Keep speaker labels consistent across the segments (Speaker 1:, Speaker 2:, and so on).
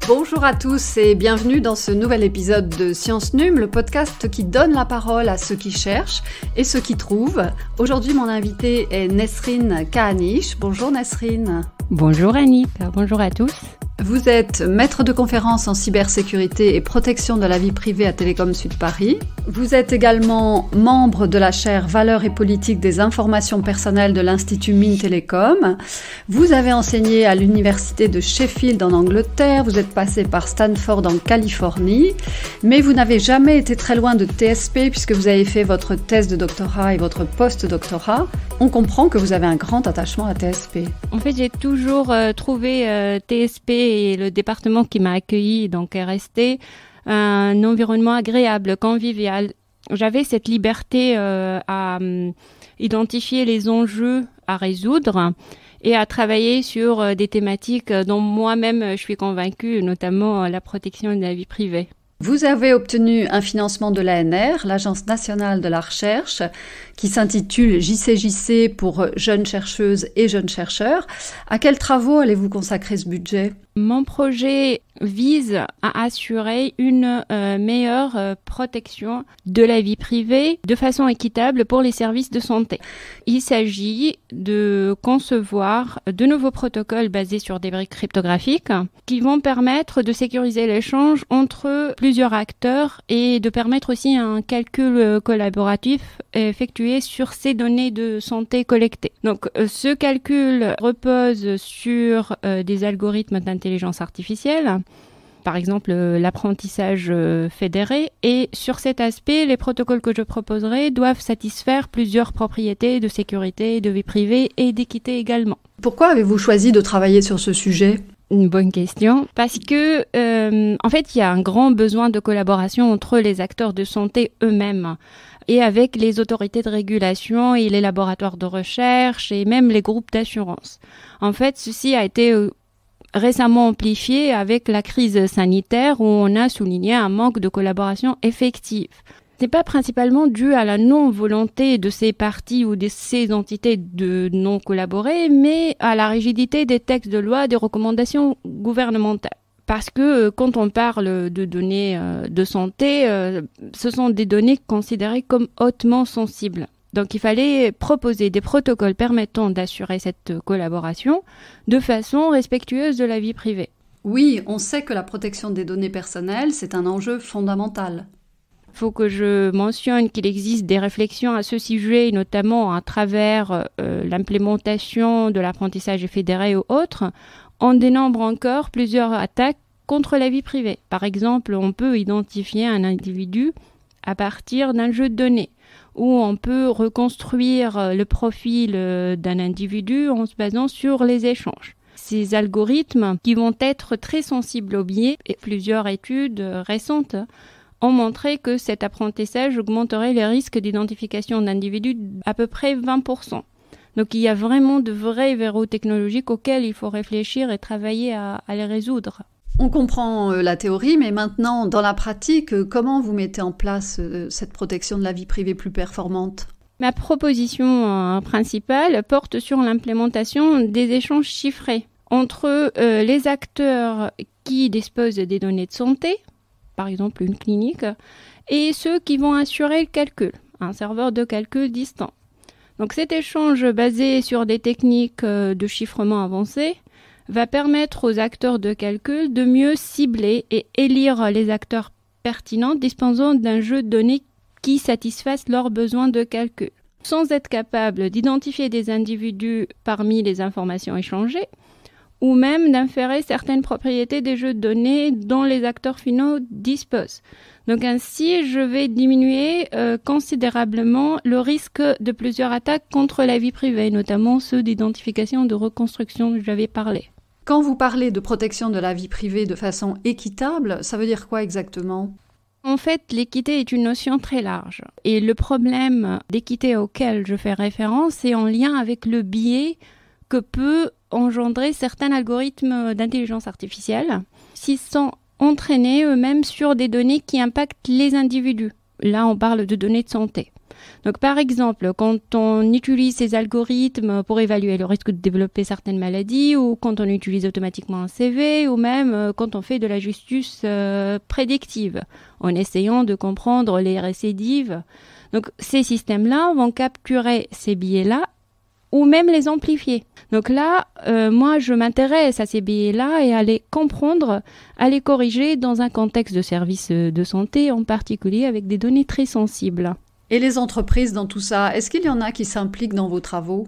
Speaker 1: Bonjour à tous et bienvenue dans ce nouvel épisode de Science Num, le podcast qui donne la parole à ceux qui cherchent et ceux qui trouvent. Aujourd'hui, mon invité est Nesrine Kahanish. Bonjour Nesrine.
Speaker 2: Bonjour Annick, bonjour à tous.
Speaker 1: Vous êtes maître de conférences en cybersécurité et protection de la vie privée à Télécom Sud Paris. Vous êtes également membre de la chaire Valeurs et politique des informations personnelles de l'Institut Mines Télécom. Vous avez enseigné à l'université de Sheffield en Angleterre. Vous êtes passé par Stanford en Californie. Mais vous n'avez jamais été très loin de TSP puisque vous avez fait votre thèse de doctorat et votre post-doctorat. On comprend que vous avez un grand attachement à TSP.
Speaker 2: En fait, j'ai toujours trouvé TSP et le département qui m'a accueilli, donc RST, un environnement agréable, convivial. J'avais cette liberté à identifier les enjeux à résoudre et à travailler sur des thématiques dont moi-même je suis convaincue, notamment la protection de la vie privée.
Speaker 1: Vous avez obtenu un financement de l'ANR, l'Agence nationale de la recherche, qui s'intitule JCJC pour jeunes chercheuses et jeunes chercheurs. À quels travaux allez-vous consacrer ce budget ?
Speaker 2: Mon projet vise à assurer une meilleure protection de la vie privée de façon équitable pour les services de santé. Il s'agit de concevoir de nouveaux protocoles basés sur des briques cryptographiques qui vont permettre de sécuriser l'échange entre plusieurs acteurs et de permettre aussi un calcul collaboratif effectué sur ces données de santé collectées. Donc, ce calcul repose sur des algorithmes d'intelligence artificielle, par exemple l'apprentissage fédéré, et sur cet aspect, les protocoles que je proposerai doivent satisfaire plusieurs propriétés de sécurité, de vie privée et d'équité également.
Speaker 1: Pourquoi avez-vous choisi de travailler sur ce sujet ?
Speaker 2: Une bonne question. Parce que, en fait, il y a un grand besoin de collaboration entre les acteurs de santé eux-mêmes et avec les autorités de régulation et les laboratoires de recherche et même les groupes d'assurance. En fait, ceci a été récemment amplifié avec la crise sanitaire où on a souligné un manque de collaboration effective. C'est pas principalement dû à la non-volonté de ces parties ou de ces entités de non collaborer, mais à la rigidité des textes de loi, des recommandations gouvernementales. Parce que quand on parle de données de santé, ce sont des données considérées comme hautement sensibles. Donc il fallait proposer des protocoles permettant d'assurer cette collaboration de façon respectueuse de la vie privée.
Speaker 1: Oui, on sait que la protection des données personnelles, c'est un enjeu fondamental.
Speaker 2: Il faut que je mentionne qu'il existe des réflexions à ce sujet, notamment à travers l'implémentation de l'apprentissage fédéré ou autres. On dénombre encore plusieurs attaques contre la vie privée. Par exemple, on peut identifier un individu à partir d'un jeu de données, où on peut reconstruire le profil d'un individu en se basant sur les échanges. Ces algorithmes qui vont être très sensibles aux biais, et plusieurs études récentes ont montré que cet apprentissage augmenterait les risques d'identification d'individus à peu près 20%. Donc il y a vraiment de vrais verrous technologiques auxquels il faut réfléchir et travailler à les résoudre.
Speaker 1: On comprend la théorie, mais maintenant, dans la pratique, comment vous mettez en place cette protection de la vie privée plus performante ?
Speaker 2: Ma proposition principale porte sur l'implémentation des échanges chiffrés entre les acteurs qui disposent des données de santé, par exemple une clinique, et ceux qui vont assurer le calcul, un serveur de calcul distant. Donc cet échange basé sur des techniques de chiffrement avancées va permettre aux acteurs de calcul de mieux cibler et élire les acteurs pertinents disposant d'un jeu de données qui satisfassent leurs besoins de calcul. Sans être capable d'identifier des individus parmi les informations échangées, ou même d'inférer certaines propriétés des jeux de données dont les acteurs finaux disposent. Donc ainsi, je vais diminuer considérablement le risque de plusieurs attaques contre la vie privée, notamment ceux d'identification et de reconstruction dont j'avais parlé.
Speaker 1: Quand vous parlez de protection de la vie privée de façon équitable, ça veut dire quoi exactement ?
Speaker 2: En fait, l'équité est une notion très large. Et le problème d'équité auquel je fais référence est en lien avec le biais que peut engendrer certains algorithmes d'intelligence artificielle s'ils sont entraînés eux-mêmes sur des données qui impactent les individus. Là, on parle de données de santé. Donc, par exemple, quand on utilise ces algorithmes pour évaluer le risque de développer certaines maladies, ou quand on utilise automatiquement un CV, ou même quand on fait de la justice prédictive, en essayant de comprendre les récidives. Donc, ces systèmes-là vont capturer ces biais-là ou même les amplifier. Donc là, moi, je m'intéresse à ces biais-là et à les comprendre, à les corriger dans un contexte de service de santé, en particulier avec des données très sensibles.
Speaker 1: Et les entreprises dans tout ça, est-ce qu'il y en a qui s'impliquent dans vos travaux ?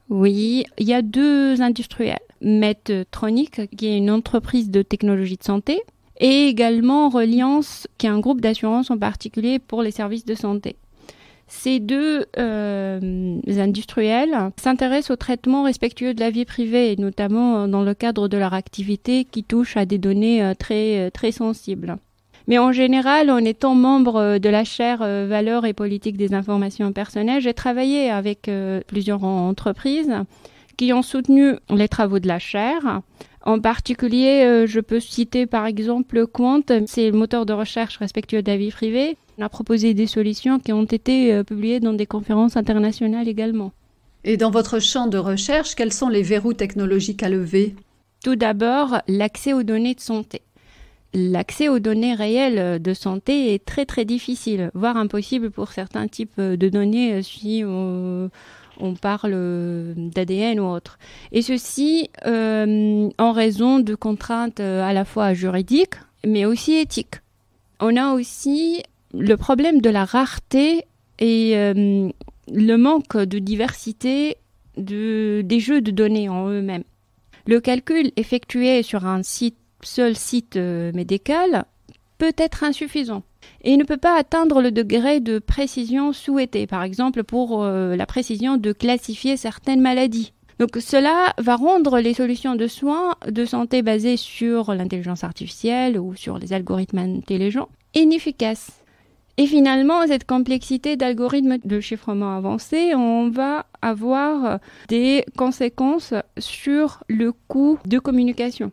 Speaker 2: Oui, il y a 2 industriels. Medtronic, qui est une entreprise de technologie de santé, et également Reliance, qui est un groupe d'assurance en particulier pour les services de santé. Ces 2 industriels s'intéressent au traitement respectueux de la vie privée, notamment dans le cadre de leur activité qui touche à des données très, très sensibles. Mais en général, en étant membre de la chaire Valeurs et politique des informations personnelles, j'ai travaillé avec plusieurs entreprises qui ont soutenu les travaux de la chaire. En particulier, je peux citer par exemple Quant, c'est le moteur de recherche respectueux de la vie privée. On a proposé des solutions qui ont été publiées dans des conférences internationales également.
Speaker 1: Et dans votre champ de recherche, quels sont les verrous technologiques à lever ?
Speaker 2: Tout d'abord, l'accès aux données de santé. L'accès aux données réelles de santé est très très difficile, voire impossible pour certains types de données si on parle d'ADN ou autre. Et ceci en raison de contraintes à la fois juridiques, mais aussi éthiques. On a aussi le problème de la rareté et le manque de diversité des jeux de données en eux-mêmes. Le calcul effectué sur un seul site médical peut être insuffisant et ne peut pas atteindre le degré de précision souhaité, par exemple pour la précision de classifier certaines maladies. Donc cela va rendre les solutions de soins de santé basées sur l'intelligence artificielle ou sur les algorithmes intelligents inefficaces. Et finalement, cette complexité d'algorithmes de chiffrement avancé, on va avoir des conséquences sur le coût de communication.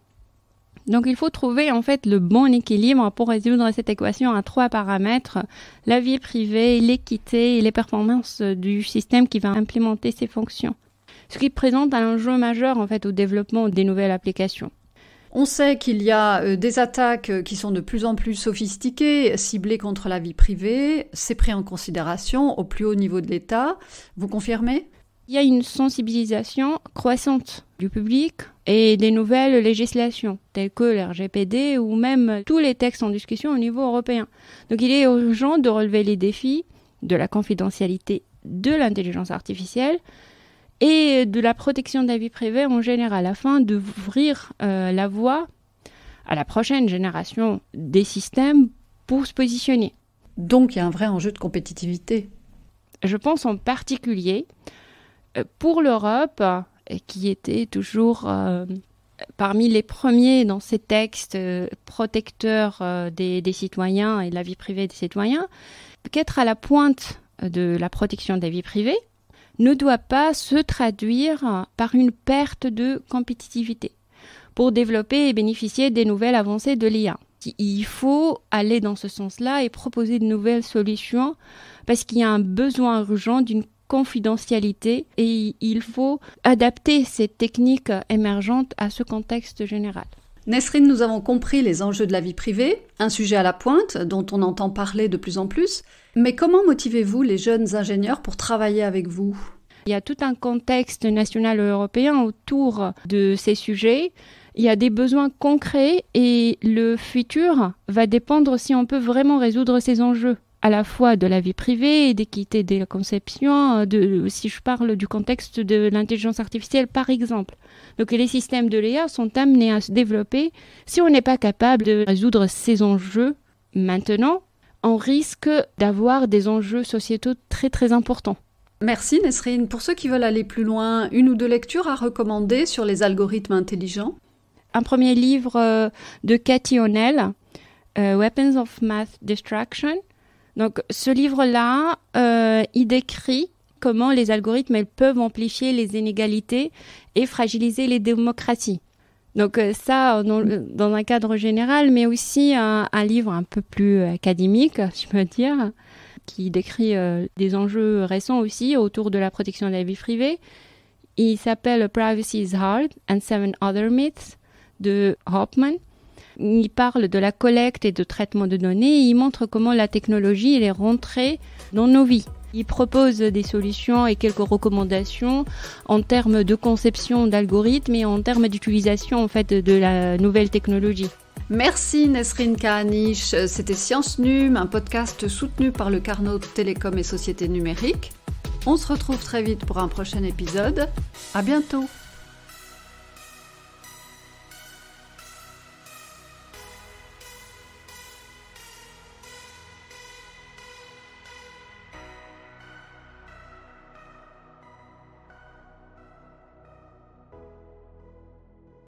Speaker 2: Donc il faut trouver en fait le bon équilibre pour résoudre cette équation à 3 paramètres, la vie privée, l'équité et les performances du système qui va implémenter ces fonctions. Ce qui présente un enjeu majeur en fait au développement des nouvelles applications.
Speaker 1: On sait qu'il y a des attaques qui sont de plus en plus sophistiquées, ciblées contre la vie privée. C'est pris en considération au plus haut niveau de l'État. Vous confirmez ?
Speaker 2: Il y a une sensibilisation croissante du public et des nouvelles législations, telles que le RGPD ou même tous les textes en discussion au niveau européen. Donc il est urgent de relever les défis de la confidentialité de l'intelligence artificielle et de la protection de la vie privée en général, afin d'ouvrir la voie à la prochaine génération des systèmes pour se positionner.
Speaker 1: Donc il y a un vrai enjeu de compétitivité.
Speaker 2: Je pense en particulier pour l'Europe, qui était toujours parmi les premiers dans ces textes protecteurs des citoyens et de la vie privée des citoyens, qu'être à la pointe de la protection de la vie privée ne doit pas se traduire par une perte de compétitivité pour développer et bénéficier des nouvelles avancées de l'IA. Il faut aller dans ce sens-là et proposer de nouvelles solutions parce qu'il y a un besoin urgent d'une confidentialité et il faut adapter ces techniques émergentes à ce contexte général.
Speaker 1: Nesrine, nous avons compris les enjeux de la vie privée, un sujet à la pointe dont on entend parler de plus en plus. Mais comment motivez-vous les jeunes ingénieurs pour travailler avec vous ?
Speaker 2: Il y a tout un contexte national et européen autour de ces sujets. Il y a des besoins concrets et le futur va dépendre si on peut vraiment résoudre ces enjeux, à la fois de la vie privée et d'équité de la conception, si je parle du contexte de l'intelligence artificielle par exemple. Donc les systèmes de l'IA sont amenés à se développer. Si on n'est pas capable de résoudre ces enjeux maintenant, on risque d'avoir des enjeux sociétaux très très importants.
Speaker 1: Merci Nesrine. Pour ceux qui veulent aller plus loin, 1 ou 2 lectures à recommander sur les algorithmes intelligents ?
Speaker 2: Un premier livre de Cathy O'Neil, Weapons of Math Destruction. Donc ce livre-là, il décrit comment les algorithmes peuvent amplifier les inégalités et fragiliser les démocraties. Donc ça, dans un cadre général, mais aussi un livre un peu plus académique, je peux dire, qui décrit des enjeux récents aussi autour de la protection de la vie privée. Il s'appelle Privacy is Hard and 7 Other Myths de Hoffman. Il parle de la collecte et de traitement de données et il montre comment la technologie elle est rentrée dans nos vies. Il propose des solutions et quelques recommandations en termes de conception d'algorithmes et en termes d'utilisation en fait de la nouvelle technologie.
Speaker 1: Merci Nesrine Kahanish. C'était Science Num, un podcast soutenu par le Carnot Télécom et Société Numérique. On se retrouve très vite pour un prochain épisode. À bientôt.